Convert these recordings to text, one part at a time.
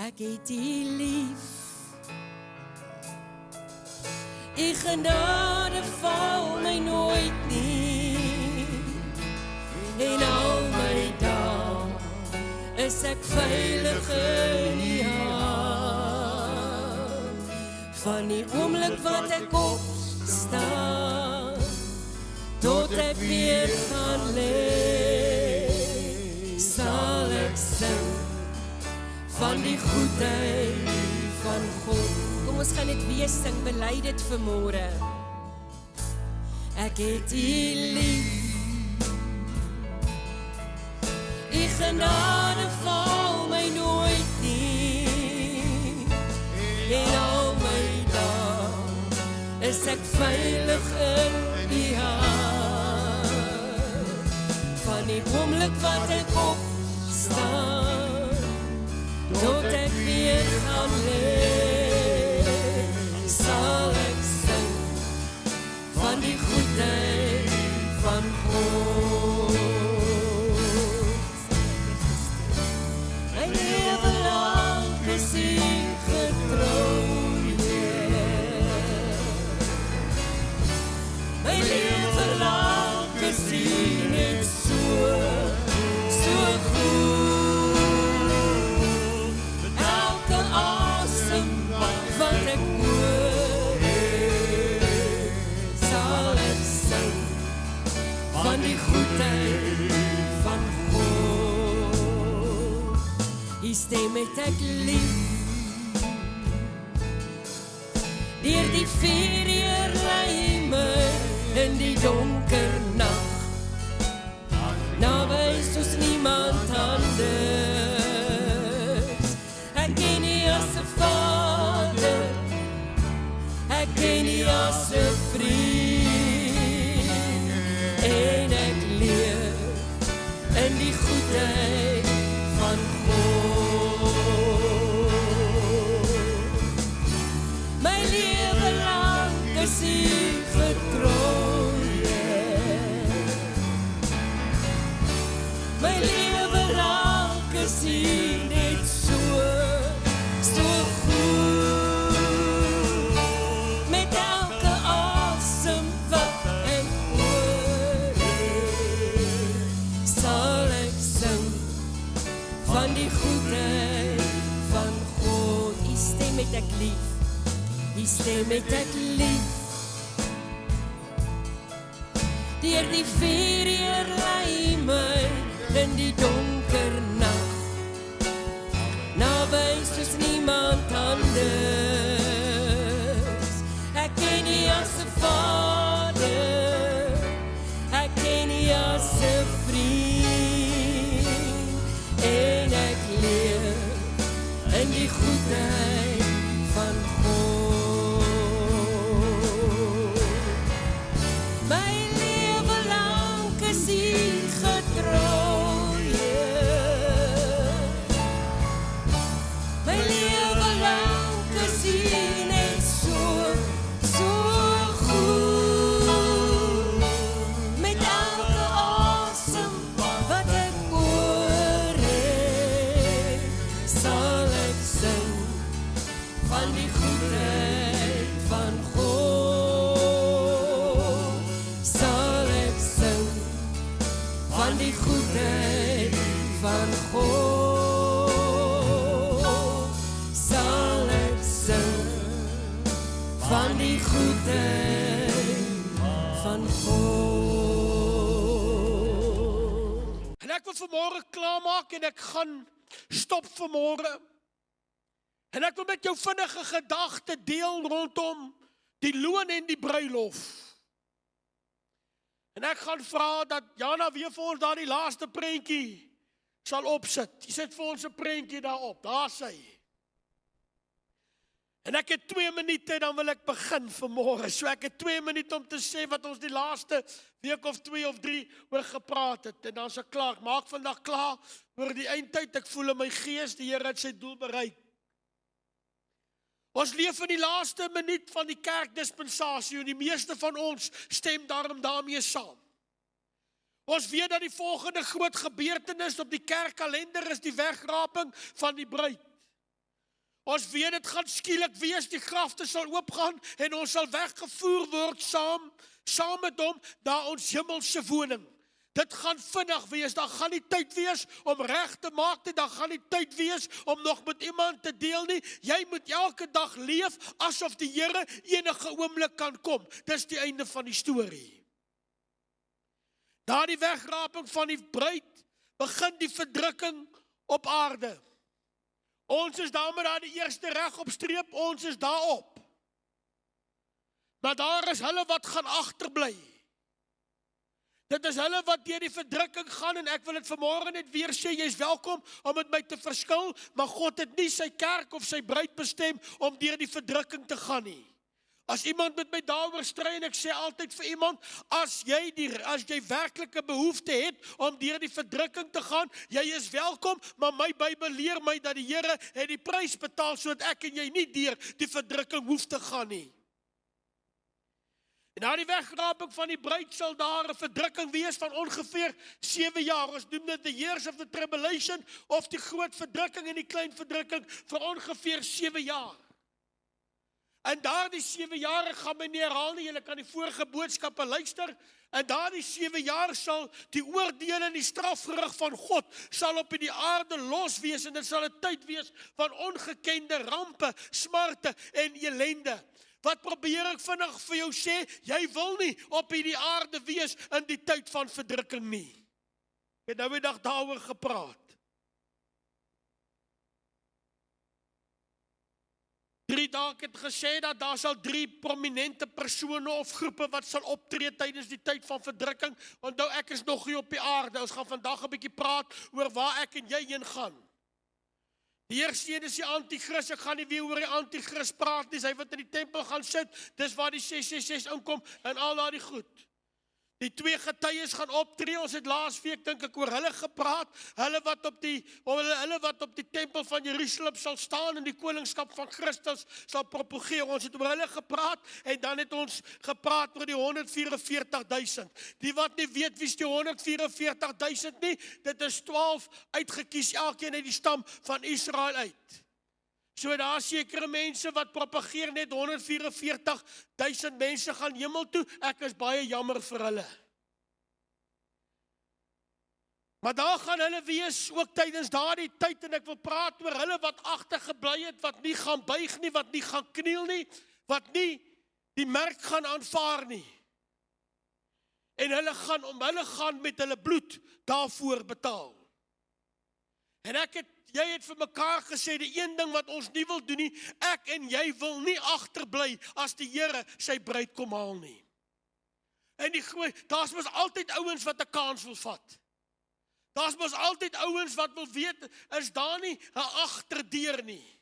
ek het U lief. U genade val my nooit nie, en al my dae is ek veilig in U hand. Van die oomblik wat ek opstaan, tot ek weer gaan lê, sal ek sing van die goedheid van God. Kom ons gaan dit weer sing, bely dit vanmôre. Ek het U lief. U genade val my nooit nie, en al my dae is ek veilig in U hand. Van die oomblik wat ek opstaan, tot ek weer gaan lê, sal ek sing van die goedheid van God. My lewe lang is U getrou, my lewe lang is U net so goed. Elke asem wat ek hoor, sal ek sing van die goedheid van God. U stem het ek lief. Deur die vuur lei my in die donker nag, naby soos niemand anders. Ek ken U as 'n Vader, ek ken U as 'n vriend, en ek leef in die goedheid van God. My lewe lang is U getrou, my lewe lang is U net so goed. Met elke asem wat ek hoor, sal ek sing van die goedheid van God. U stem het ek lief, U stem het ek lief. Deur die vuur lei my in die donker nag, naby soos niemand anders. Ek ken U as 'n Vader, ek ken U as 'n vriend, en ek leef in die goedheid van God. My lewe lang is U getrou, my lewe lang is U net so goed. Met elke asem wat ek hoor, sal ek sing van die goedheid van God. Sal ek sing van die goedheid van God. Sal ek sing van die goedheid van God. En ek wil vanmôre klaarmaak en ek gaan stop vanmôre. En ek wil met jou vinnige gedagte deel rondom die loon en die bruilof. En ek gaan vra dat Jana weer vir ons daar die laaste prentjie sal opsit. Jy sit vir ons 'n prentjie daarop, daar sy. En ek het 2 minute, dan wil ek begin vanmôre. So ek het 2 minute om te sê wat ons die laaste week of 2 of 3 oor gepraat het. En dan is ek klaar. Ek maak vandag klaar oor die eindtyd. Ek voel in my gees, die Here het sy doel bereik. Ons leef in die laaste minuut van die kerkdispensasie en die meeste van ons stem daarmee saam. Ons weet dat die volgende groot gebeurtenis op die kerkkalender is die wegraping van die bruid. Ons weet dit gaan skielik wees, die grafte sal oopgaan en ons sal weggevoer word saam met hom na ons hemelse woning. Dit gaan vinnig wees, daar gaan nie tyd wees om reg te maak nie, daar gaan nie tyd wees om nog met iemand te deel nie. Jy moet elke dag leef asof die Here enige oomblik kan kom. Dis die einde van die storie. Na die wegraping van die bruid begin die verdrukking op aarde. Ons is daarmee daar die eerste reg op streep, ons is daarop. Maar daar is hulle wat gaan agterbly. Dit is hulle wat deur die verdrukking gaan en ek wil dit vanmôre net weer sê, jy is welkom om met my te verskil, maar God het nie sy kerk of sy bruid bestem om deur die verdrukking te gaan nie. As iemand met my daaroor stry en ek sê altyd vir iemand, as jy werklike behoefte het om deur die verdrukking te gaan, jy is welkom, maar my Bybel leer my dat die Here het die prys betaal sodat ek en jy nie deur die verdrukking hoef te gaan nie. En na die wegraping van die bruid sal daar 'n verdrukking wees van ongeveer 7 jaar. Ons noem dit the years of the tribulation of die groot verdrukking en die klein verdrukking vir ongeveer 7 jaar. En daardie 7 jare gaan my nie herhaal nie, julle kan die vorige boodskappe luister. En daardie 7 jaar sal die oordeel en die strafgerig van God sal op die aarde los wees en dit sal 'n tyd wees van ongekende rampe, smarte en ellende. Wat probeer ek vinnig vir jou sê? Jy wil nie op hierdie aarde wees in die tyd van verdrukking nie. Ek het nou 'n dag daaroor gepraat. 3 dae het gesê dat daar sal 3 prominente persone of groepe wat sal optree tydens die tyd van verdrukking. Onthou, ek is nog hier op die aarde. Ons gaan vandag 'n bietjie praat oor waar ek en jy heen gaan. Die eerste een is die anti-kris. Ek gaan nie weer oor die anti-kris praat nie. Hy wat in die tempel gaan sit, dis waar die 666 inkom en al daardie goed. Die 2 getuies gaan optree. Ons het laasweek dink ek oor hulle gepraat. Hulle wat op die tempel van Jerusalem sal staan en die koningskap van Christus sal propageer. Ons het oor hulle gepraat en dan het ons gepraat oor die 144.000. Die wat nie weet wie is die 144.000 nie, dit is 12 uitgekies, elkeen uit die stam van Israel uit. So daar sekere mense wat propageer net 144.000 mense gaan hemel toe. Ek is baie jammer vir hulle. Maar daar gaan hulle wees ook tydens daardie tyd en ek wil praat oor hulle wat agtergebly het, wat nie gaan buig nie, wat nie gaan kniel nie, wat nie die merk gaan aanvaar nie. En hulle gaan met hulle bloed daarvoor betaal. En jy het vir mekaar gesê, die een ding wat ons nie wil doen nie, ek en jy wil nie agterbly as die Here sy bruid kom haal nie. En daar's mos altyd ouens wat 'n kans wil vat. Daar's mos altyd ouens wat wil weet, is daar nie 'n agterdeur nie.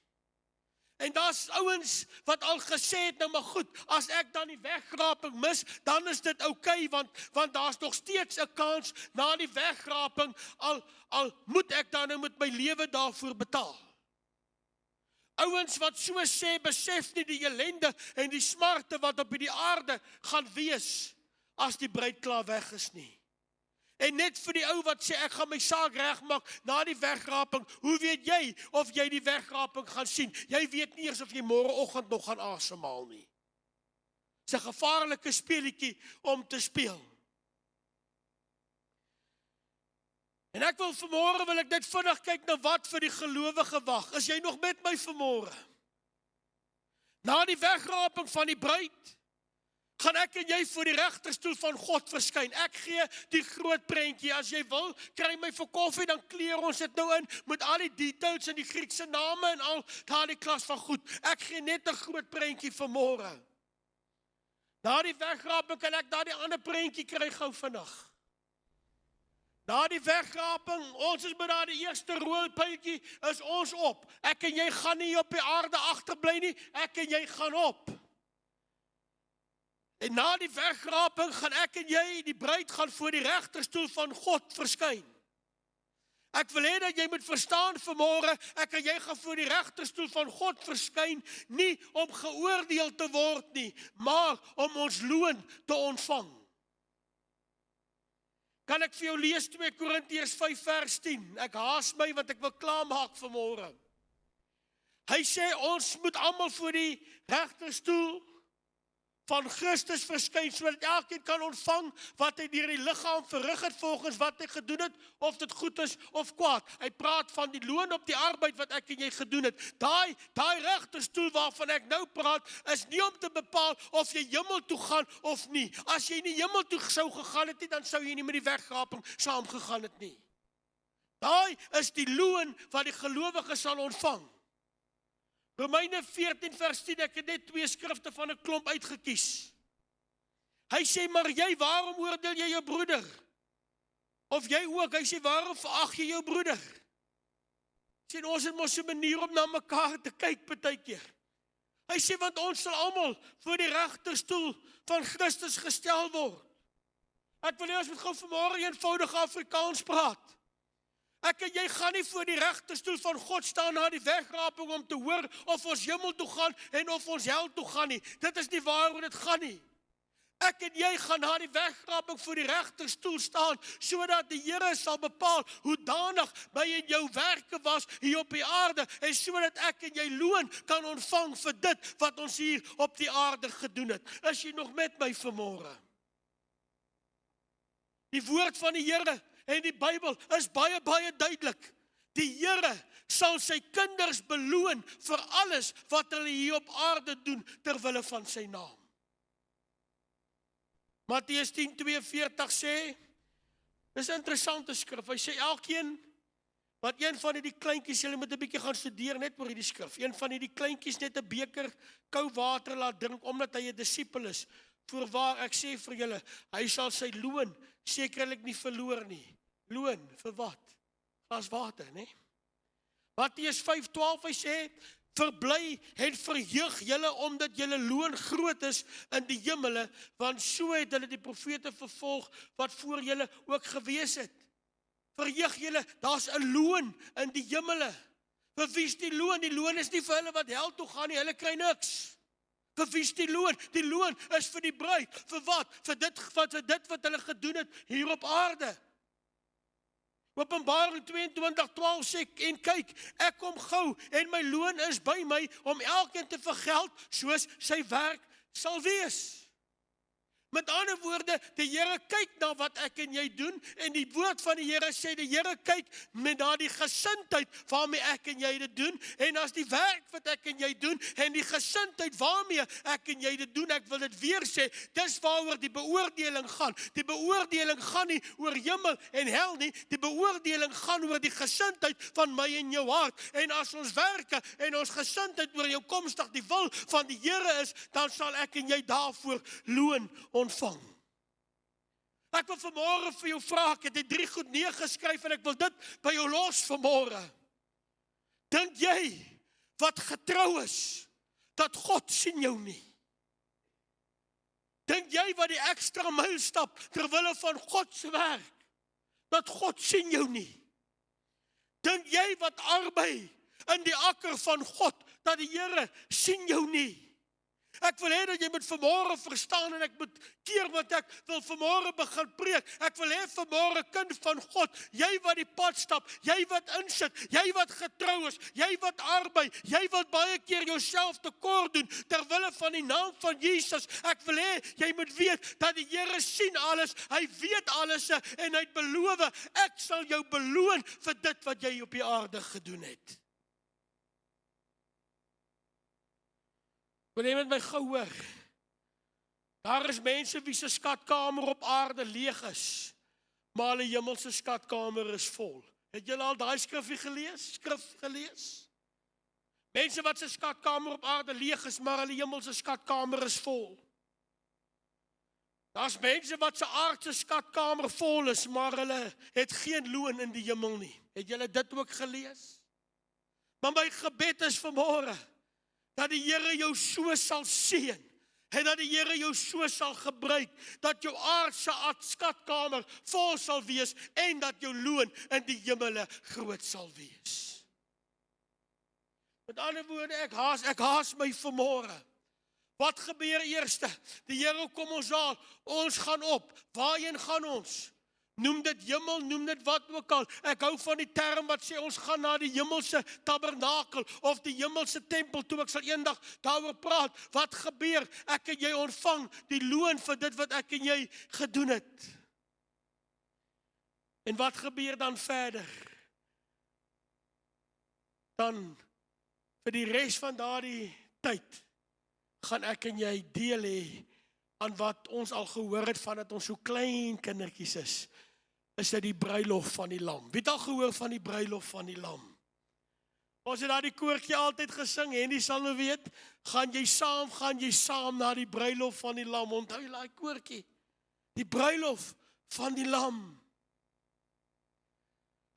En daar's ouens wat al gesê het, nou maar goed, as ek dan die wegraping mis, dan is dit oukei, want daar's nog steeds 'n kans na die wegraping, al moet ek dan nou met my lewe daarvoor betaal. Ouens wat so sê, besef nie die ellende en die smarte wat op die aarde gaan wees, as die bruid klaar weg is nie. En net vir die ou wat sê, ek gaan my saak regmaak na die wegraping, hoe weet jy of jy die wegraping gaan sien? Jy weet nie eers of jy môreoggend nog gaan asemhaal nie. Dis 'n gevaarlike speletjie om te speel. En ek wil vanmôre dit vinnig kyk na wat vir die gelowige wag. Is jy nog met my vanmôre? Na die wegraping van die bruid, gaan ek en jy voor die regterstoel van God verskyn. Ek gee die groot prentjie. As jy wil, kry my vir koffie, dan kleer ons dit nou in, met al die details en die Griekse name en al daardie klas van goed. Ek gee net 'n groot prentjie vanmôre. Na die wegraping kan ek daardie ander prentjie kry gou vinnig. Na die wegraping, ons is met daardie eerste rolpyltjie, is ons op. Ek en jy gaan nie op die aarde agterbly nie, ek en jy gaan op. En na die wegraping gaan ek en jy, die bruid, gaan voor die regterstoel van God verskyn. Ek wil hê dat jy moet verstaan vanmôre, ek en jy gaan voor die regterstoel van God verskyn, nie om geoordeel te word nie, maar om ons loon te ontvang. Kan ek vir jou lees 2 Korintiërs 5 vers 10? Ek haas my want ek wil klaarmaak vanmôre. Hy sê, ons moet almal voor die regterstoel van Christus verskyn, sodat elkeen kan ontvang wat hy deur die liggaam verrig het volgens wat hy gedoen het, of dit goed is of kwaad. Hy praat van die loon op die arbeid wat ek en jy gedoen het. Daai regterstoel waarvan ek nou praat, is nie om te bepaal of jy hemel toe gaan of nie. As jy nie hemel toe sou gegaan het nie, dan sou jy nie met die wegraping saam gegaan het nie. Daai is die loon wat die gelowige sal ontvang. Romeine 14 vers 10, ek het net 2 skrifte van 'n klomp uitgekies. Hy sê, maar jy, waarom oordeel jy jou broeder? Of jy ook, hy sê, waarom verag jy jou broeder? Sê, ons het mos 'n manier om na mekaar te kyk partykeer. Hy sê, want ons sal almal voor die regterstoel van Christus gestel word. Ek wil hê ons moet gou vanmôre eenvoudige Afrikaans praat. Ek en jy gaan nie voor die regterstoel van God staan na die wegraping om te hoor of ons hemel toe gaan en of ons hel toe gaan nie. Dit is nie waaroor dit gaan nie. Ek en jy gaan na die wegraping voor die regterstoel staan, sodat die Here sal bepaal hoe danig by in jou werke was hier op die aarde, en sodat ek en jy loon kan ontvang vir dit wat ons hier op die aarde gedoen het. Is jy nog met my vanmôre? Die woord van die Here en die Bybel is baie, baie duidelik. Die Here sal sy kinders beloon vir alles wat hulle hier op aarde doen ter wille van sy naam. Matteus 10:42 sê, dis 'n interessante skrif, hy sê elkeen wat een van die kleintjies, julle moet 'n bietjie gaan studeer net oor hierdie skrif, een van die kleintjies net 'n beker koue water laat drink, omdat hy 'n disipel is, voorwaar ek sê vir julle, hy sal sy loon sekerlik nie verloor nie. Loon vir wat? Glas water, né? Matteus 5:12, hy sê, verbly en verheug julle omdat julle loon groot is in die hemele, want so het hulle die profete vervolg wat voor julle ook gewees het. Verheug julle, daar's 'n loon in die hemele. Vir wie is die loon? Die loon is nie vir hulle wat hel toe gaan nie, hulle kry niks. Vir wie is die loon? Die loon is vir die bruid. Vir wat? Vir dit wat hulle gedoen het hier op aarde. Openbaring 22:12 sê, en kyk, ek kom gou, en my loon is by my, om elkeen te vergeld, soos sy werk sal wees. Met ander woorde, die Here kyk na wat ek en jy doen, en die woord van die Here sê, die Here kyk met na die gesindheid waarmee ek en jy dit doen, en as die werk wat ek en jy doen, en die gesindheid waarmee ek en jy dit doen, ek wil dit weer sê, dis waaroor die beoordeling gaan. Die beoordeling gaan nie oor hemel en hel nie, die beoordeling gaan oor die gesindheid van my en jou hart, en as ons werke en ons gesindheid oor jou komstig die wil van die Here is, dan sal ek en jy daarvoor loon ontvang. Ek wil vanmôre vir jou vra, ek het 3 goed neergeskryf en ek wil dit by jou los vanmôre. Dink jy wat getrou is, dat God sien jou nie? Dink jy wat die ekstra myl stap ter wille van God se werk, dat God sien jou nie? Dink jy wat arbei in die akker van God, dat die Here sien jou nie? Ek wil hê dat jy moet vanmôre verstaan, en ek moet keer wat ek wil vanmôre begin preek. Ek wil hê vanmôre, kind van God, jy wat die pad stap, jy wat insit, jy wat getrou is, jy wat arbei, jy wat baie keer jouself tekort doen ter wille van die naam van Jesus. Ek wil hê jy moet weet dat die Here sien alles, hy weet alles, en hy het beloof, ek sal jou beloon vir dit wat jy op die aarde gedoen het. Wil jy met my gou hoor? Daar is mense wie se skatkamer op aarde leeg is, maar hulle hemelse skatkamer is vol. Het julle al daai skrif gelees? Mense wat se skatkamer op aarde leeg is, maar hulle hemelse skatkamer is vol. Daar's mense wat se aardse skatkamer vol is, maar hulle het geen loon in die hemel nie. Het julle dit ook gelees? Maar my gebed is vanmôre, dat die Here jou so sal seën, en dat die Here jou so sal gebruik, dat jou aardse skatkamer vol sal wees, en dat jou loon in die hemele groot sal wees. Met ander woorde, ek haas my vanmôre. Wat gebeur eerste? Die Here kom ons haal, ons gaan op. Waarheen gaan ons? Noem dit hemel, noem dit wat ook al. Ek hou van die term wat sê, ons gaan na die hemelse tabernakel, of die hemelse tempel toe. Ek sal eendag daaroor praat. Wat gebeur? Ek en jy ontvang die loon vir dit wat ek en jy gedoen het. En wat gebeur dan verder? Dan, vir die res van daardie tyd, gaan ek en jy deel hê aan wat ons al gehoor het van dat ons so klein kindertjies is dit die bruilof van die lam. Wie het al gehoor van die bruilof van die lam? Ons het daar die koortjie altyd gesing, en die sal nou weet, gaan jy saam na die bruilof van die lam. Onthou jy daai koortjie? Die bruilof van die lam.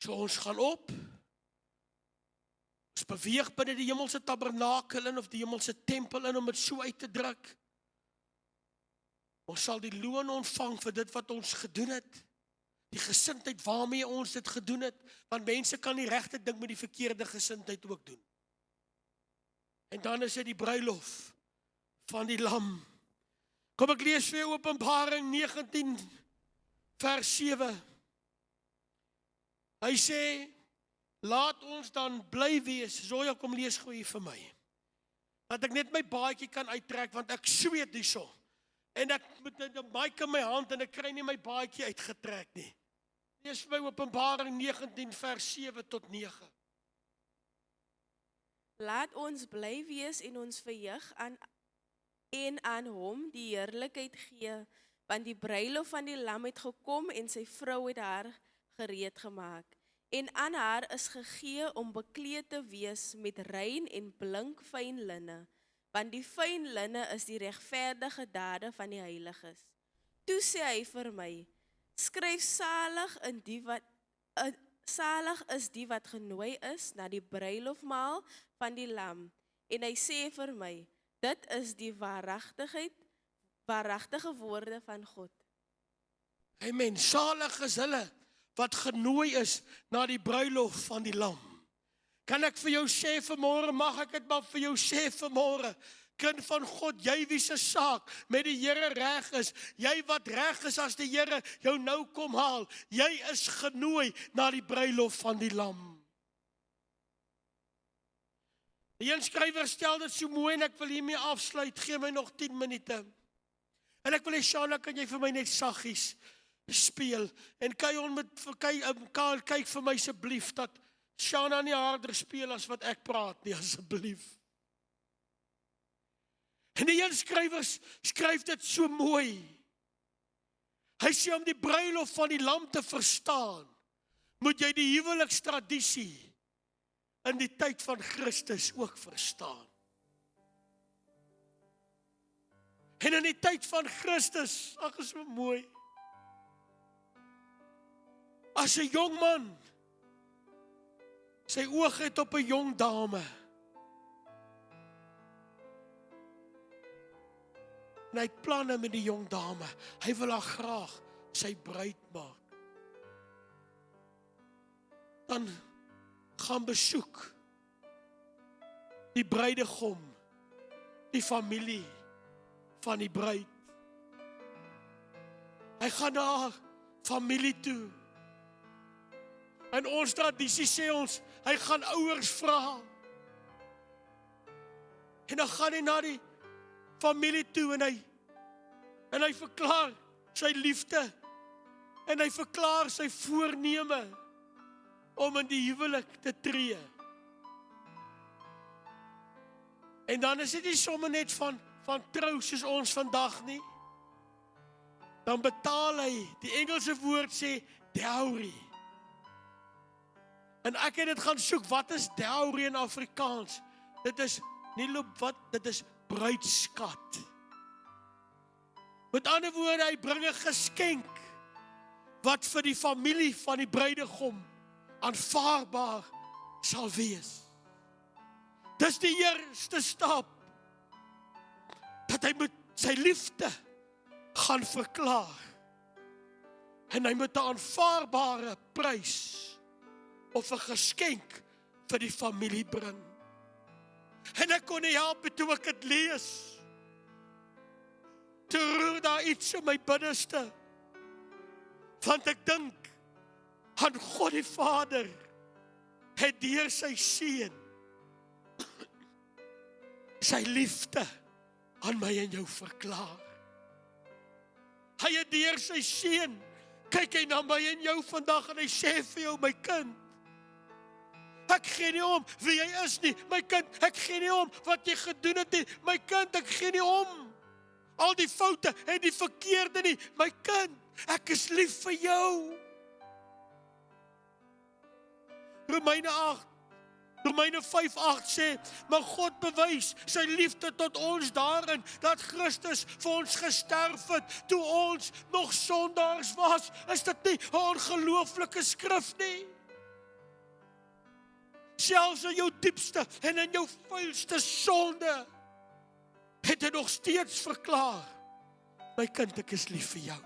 So ons gaan op, ons beweeg binne die hemelse tabernakel in, of die hemelse tempel in, om dit so uit te druk. Ons sal die loon ontvang vir dit wat ons gedoen het. Die gesindheid waarmee ons dit gedoen het, want mense kan die regte ding met die verkeerde gesindheid ook doen. En dan is dit die bruilof van die lam. Kom ek lees vir Openbaring 19 vers 7. Hy sê, laat ons dan bly wees. Zoja, kom lees gou hier vir my. Dat ek net my baadjie kan uittrek, want ek sweet hierso. En ek met 'n mic in my hand, en ek kry nie my baadjie uitgetrek nie. Lees vir my Openbaring 19 vers 7 tot 9. Laat ons bly wees en ons verheug aan hom die heerlikheid gee, want die bruilof van die lam het gekom en sy vrou het haar gereed gemaak. En aan haar is gegee om bekleed te wees met rein en blink fyn linne, want die fyn linne is die regverdige dade van die heiliges. Toe sê hy vir my, skryf salig is die wat genooi is na die bruilofmaal van die lam. En hy sê vir my, dit is die waaragtige woorde van God. Amen, salig is hulle wat genooi is na die bruilof van die lam. Kan ek vir jou sê vanmôre, mag ek dit maar vir jou sê vanmôre, kind van God, jy wie se saak met die Here reg is, jy wat reg is as die Here jou nou kom haal, jy is genooi na die bruilof van die lam. Die een skrywer stel dit so mooi, en ek wil hiermee afsluit, gee my nog 10 minute. En ek wil hê, Shana, kan jy vir my net saggies speel, en kyk vir my asseblief, dat Shana nie harder speel as wat ek praat nie, asseblief. En die een skrywer skryf dit so mooi. Hy sê, om die bruilof van die lam te verstaan, moet jy die huwelikstradisie in die tyd van Christus ook verstaan. En in die tyd van Christus, ag, is so mooi. As 'n jong man sy oog het op 'n jong dame, en hy het planne met die jong dame, hy wil haar graag sy bruid maak, dan gaan besoek die bruidegom die familie van die bruid. Hy gaan na haar familie toe. En ons tradisie sê ons, hy gaan ouers vra. En dan gaan hy na die familie toe, en hy verklaar sy liefde, en hy verklaar sy voorneme om in die huwelik te tree. En dan is dit nie sommer net van trou soos ons vandag nie. Dan betaal hy, die Engelse woord sê dowry. En ek het dit gaan soek, wat is dowry in Afrikaans? Dit is nie dit is bruidskat. Met ander woorde, hy bring 'n geskenk wat vir die familie van die bruidegom aanvaarbaar sal wees. Dis die eerste stap, dat hy moet sy liefde gaan verklaar. En hy moet 'n aanvaarbare prys of 'n geskenk vir die familie bring. En ek kon nie help toe ek dit lees. Toe roer daar iets in my binneste, Want ek dink aan God die Vader het deur sy seun sy liefde aan my en jou verklaar. Hy het deur sy seun, kyk hy na my en jou vandag en hy sê vir jou, my kind, ek gee nie om wie jy is nie, my kind, ek gee nie om wat jy gedoen het nie, my kind, ek gee nie om al die foute en die verkeerde nie, my kind, ek is lief vir jou. Romeine 5:8 sê, maar God bewys sy liefde tot ons daarin, dat Christus vir ons gesterf het, toe ons nog sondaars was. Is dit nie 'n ongelooflike skrif nie? Selfs in jou diepste en in jou vuilste sonde, het hy nog steeds verklaar, my kind, ek is lief vir jou.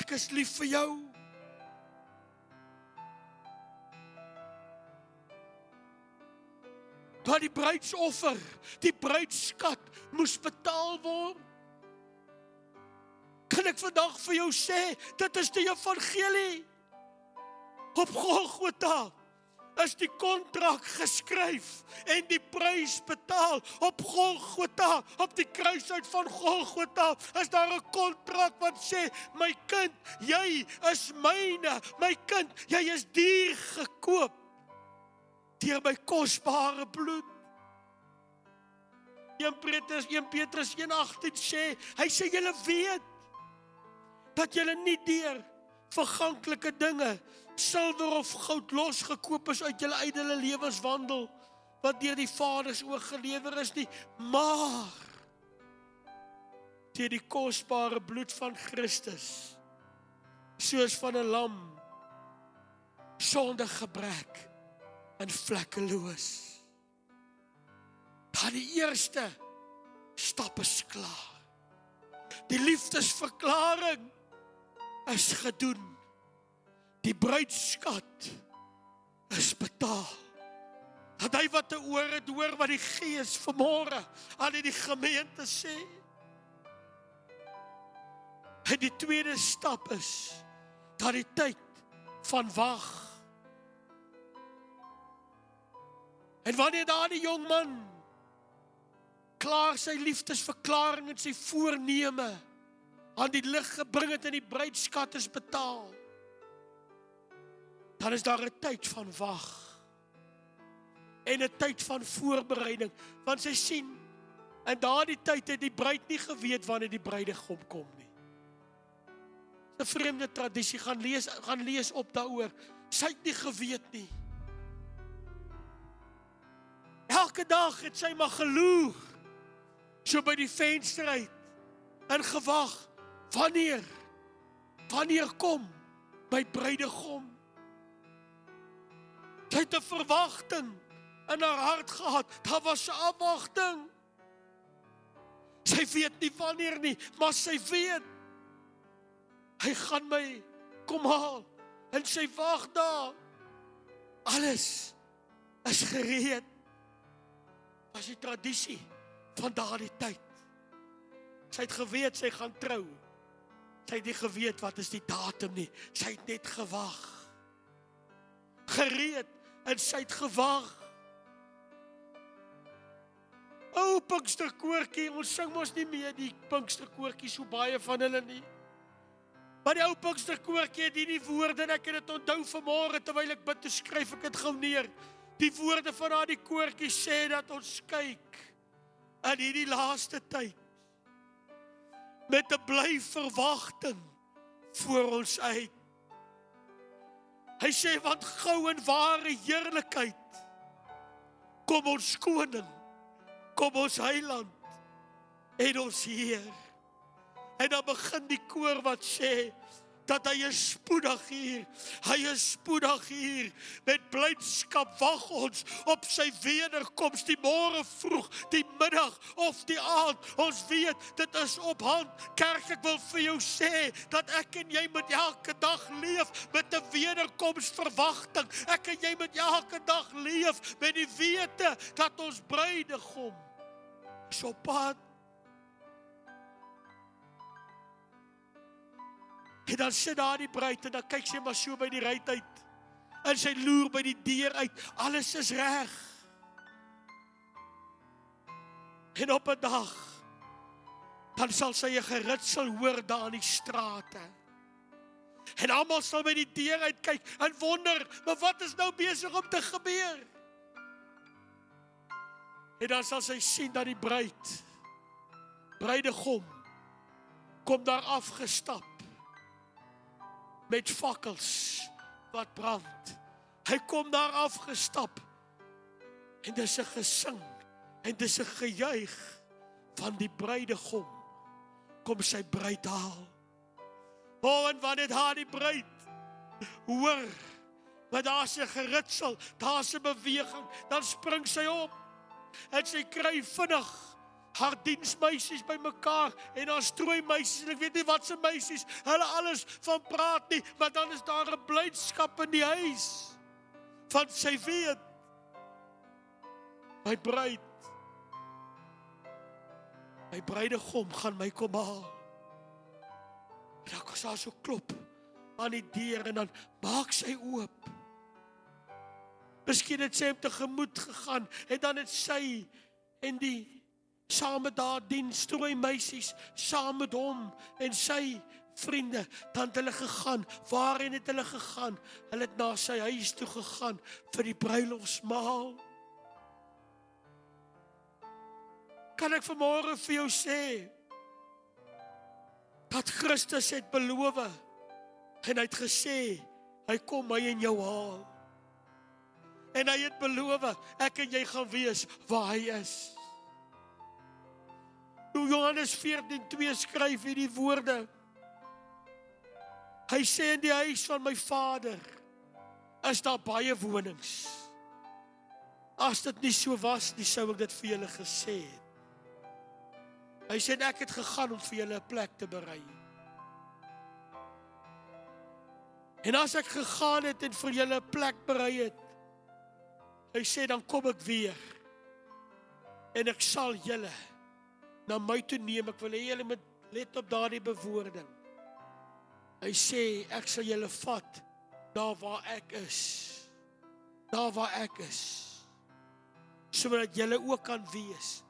Ek is lief vir jou. Toe die bruidsoffer, die bruidskat moes betaal word. Kan ek vandag vir jou sê, dit is die evangelie. Op Golgotha is die kontrak geskryf en die prys betaal. Op Golgotha, op die kruishout van Golgotha, is daar 'n kontrak wat sê, my kind, jy is myne, my kind, jy is duur gekoop deur my kosbare bloed. 1 Petrus 1:18 sê, hy sê, julle weet, dat julle nie deur verganklike dinge, silwer of goud losgekoop is uit julle ydelle lewenswandel, wat deur die Vader se oog gelewer is nie, maar deur die kosbare bloed van Christus, soos van 'n lam, sonder gebrek en vlekkeloos. Die eerste stap is klaar. Die liefdesverklaring is gedoen. Die bruidskat is betaal. Dat hy wat 'n oor het, hoor wat die Gees vanmôre aan die gemeente sê. En die tweede stap is dat die tyd van wag. En wanneer daar die jong man klaar sy liefdesverklaring en sy voorneme aan die lig gebring het en die bruidskat is betaal, dan is daar 'n tyd van wag en 'n tyd van voorbereiding, want sy sien, in daardie tyd het die bruid nie geweet wanneer die bruidegom kom nie. 'n vreemde tradisie, gaan lees op daaroor, sy het nie geweet nie. Elke dag het sy maar geloer, so by die venster uit, en gewag, wanneer kom my bruidegom? Sy het 'n verwagting in haar hart gehad, daar was 'n afwagting. Sy weet nie wanneer nie, maar sy weet, hy gaan my kom haal, en sy wag daar. Alles is gereed. Was die tradisie van daardie tyd. Sy het geweet sy gaan trou. Sy het nie geweet wat is die datum nie. Sy het net gewag. Gereed en sy het gewag. O, Pinksterkoortjie, ons sing mos nie meer die Pinksterkoortjie so baie van hulle nie. Maar die ou Pinksterkoortjie het hierdie woorde en ek het dit onthou vanmôre terwyl ek bid, te skryf ek dit gou neer. Die woorde van daardie koortjie sê dat ons kyk in hierdie laaste tyd met 'n bly verwagting voor ons uit. Hy sê, want gou en ware heerlikheid kom ons koning, kom ons heiland en ons Heer. En dan begin die koor wat sê dat hy is spoedig hier. Hy is spoedig hier. Met blydskap wag ons op sy wederkoms, die môre vroeg, die middag of die aand. Ons weet, dit is op hand. Kerk, ek wil vir jou sê, dat ek en jy moet elke dag leef met 'n wederkomsverwagting. Ek en jy moet elke dag leef met die wete dat ons bruidegom is op pad. En dan sit daar die bruid, en dan kyk sy maar so by die ruit uit, en sy loer by die deur uit, alles is reg. En op 'n dag, dan sal sy 'n geritsel hoor daar in die strate. En almal sal by die deur uitkyk en wonder, maar wat is nou besig om te gebeur? En dan sal sy sien dat die bruidegom, kom daar afgestap, met fakkels wat brand. Hy kom daar afgestap, en dis 'n gesing, en dis 'n gejuig van die bruidegom, kom sy bruid haal. En wanneer haar die bruid hoor, maar daar's 'n geritsel, daar's 'n beweging, dan spring sy op, en sy kry vinnig haar diensmeisies bymekaar, en haar strooimeisies, en ek weet nie wat se meisies, hulle alles van praat nie, maar dan is daar 'n blydskap in die huis, want sy weet, my bruidegom gaan my kom haal. En dan kom sy so klop aan die deur, en dan maak sy oop. Miskien het sy hem tegemoet gegaan, en dan het sy en die saam met daar strooimeisies, saam met hom en sy vriende, dan het hulle gegaan. Waarheen het hulle gegaan? Hulle het na sy huis toe gegaan vir die bruilofsmaal. Kan ek vanmôre vir jou sê, dat Christus het beloof, en hy het gesê, hy kom my en jou haal. En hy het beloof, ek en jy gaan wees waar hy is. Johannes 14:2 skryf hierdie woorde. Hy sê, in die huis van my Vader is daar baie wonings. As dit nie so was nie, sou ek dit vir julle gesê het. Hy sê, ek het gegaan om vir julle 'n plek te berei. En as ek gegaan het en vir julle 'n plek berei het, hy sê, dan kom ek weer, en ek sal julle na my toe neem. Ek wil hê julle moet let op daardie bewoording. Hy sê, ek sal julle vat daar waar ek is. Daar waar ek is. Sodat julle ook kan wees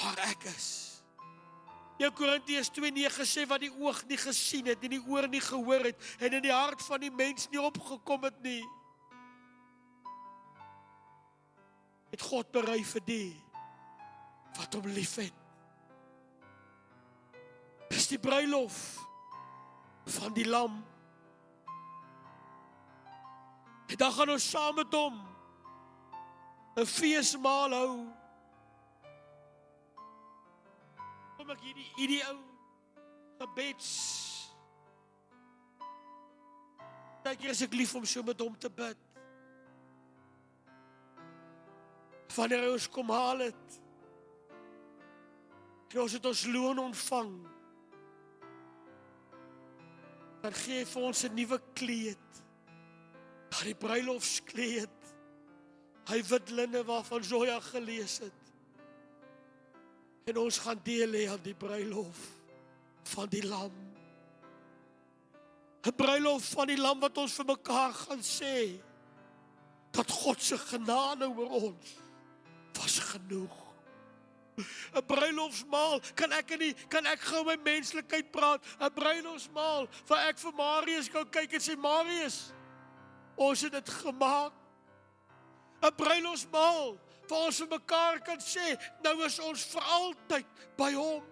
waar ek is. 1 Korintiërs 2:9 sê, wat die oog nie gesien het, en die oor nie gehoor het, en in die hart van die mens nie opgekom het nie, het God berei vir die wat hom lief het. Dis die bruilof van die lam. En dan gaan ons saam met hom 'n feesmaal hou. Kom ek hierdie ou gebeds. Partykeer is ek lief om so met hom te bid. Wanneer hy ons kom haal het, en ons het ons loon ontvang, dan gee hy vir ons 'n nuwe kleed, die bruilofskleed, hy wit linne waarvan Zoya gelees het, en ons gaan deel hê aan die bruilof van die lam. 'n bruilof van die lam wat ons vir mekaar gaan sê, dat God se genade oor ons was genoeg. 'n bruilofsmaal, kan ek gou my menslikheid praat, 'n bruilofsmaal, waar ek vir Marius kan kyk en sê, Marius, ons het dit gemaak. 'n bruilofsmaal, waar ons vir mekaar kan sê, nou is ons vir altyd by hom.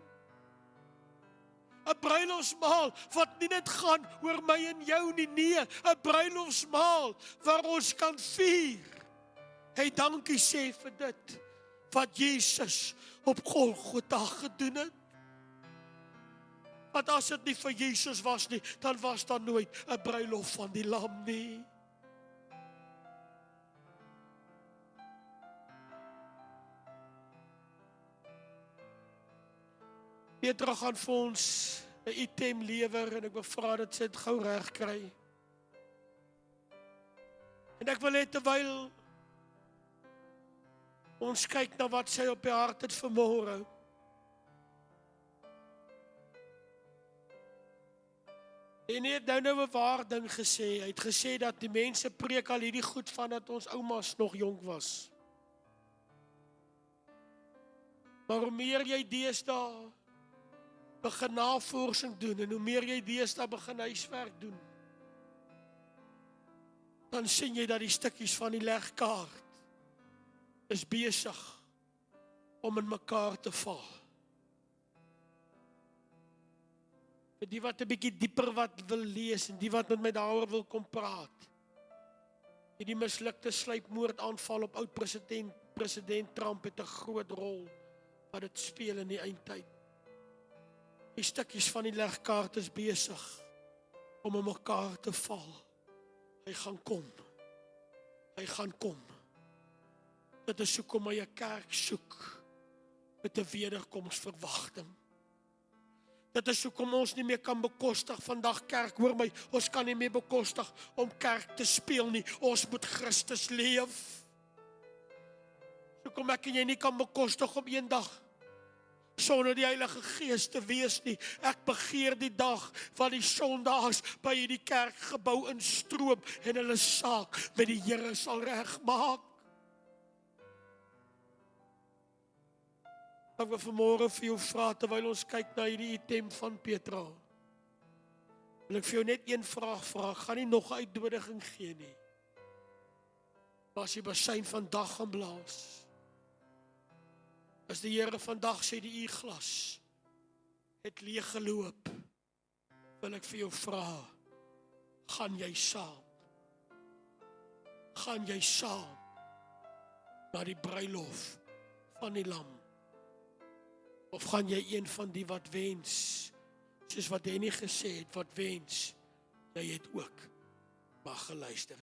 'n bruilofsmaal, wat nie net gaan oor my en jou nie, nee, 'n bruilofsmaal, waar ons kan vier, hy dankie sê vir dit, wat Jesus op Golgotha gedoen het. Want as dit nie vir Jesus was nie, dan was daar nooit 'n bruilof van die lam nie. Petra gaan vir ons 'n item lewer, en ek wil vra dat sy dit gou reg kry. En ek wil net, terwyl ons kyk na wat sy op die hart het vanmôre, En hy het nou 'n waar ding gesê. Hy het gesê dat die mense preek al hierdie goed van dat ons oumas nog jonk was. Maar hoe meer jy deesdae begin navorsing doen en hoe meer jy deesdae begin huiswerk doen, dan sien jy dat die stukkies van die legkaart is besig om in mekaar te val. Vir die wat 'n bietjie dieper wat wil lees en die wat met my daaroor wil kom praat. Hierdie mislukte sluipmoordaanval op oud-president Trump het 'n groot rol wat dit speel in die eindtyd. Die stukkies van die legkaart is besig om in mekaar te val. Hy gaan kom. Hy gaan kom. Dit is hoekom hy 'n kerk soek met 'n wederkomsverwagting. Dit is hoekom ons nie meer kan bekostig vandag kerk, hoor my, ons kan nie meer bekostig om kerk te speel nie, ons moet Christus leef. Hoekom ek en jy nie kan bekostig om eendag sonder die Heilige Gees te wees nie. Ek begeer die dag van die sondaars by hierdie kerkgebou instroom en hulle saak met die Here sal regmaak. Ek wil vanmôre vir jou vra, terwyl ons kyk na hierdie item van Petra, wil ek vir jou net een vraag vra, ek gaan nie nog 'n uitnodiging gee nie. Maar as jy basyn vandag gaan blaas, as die Here vandag sê die uurglas het leeg geloop, wil ek vir jou vra, gaan jy saam? Gaan jy saam na die bruilof van die lam? Of gaan jy een van die wat wens, soos wat Henny gesê het, wat wens, jy het ook mag geluister.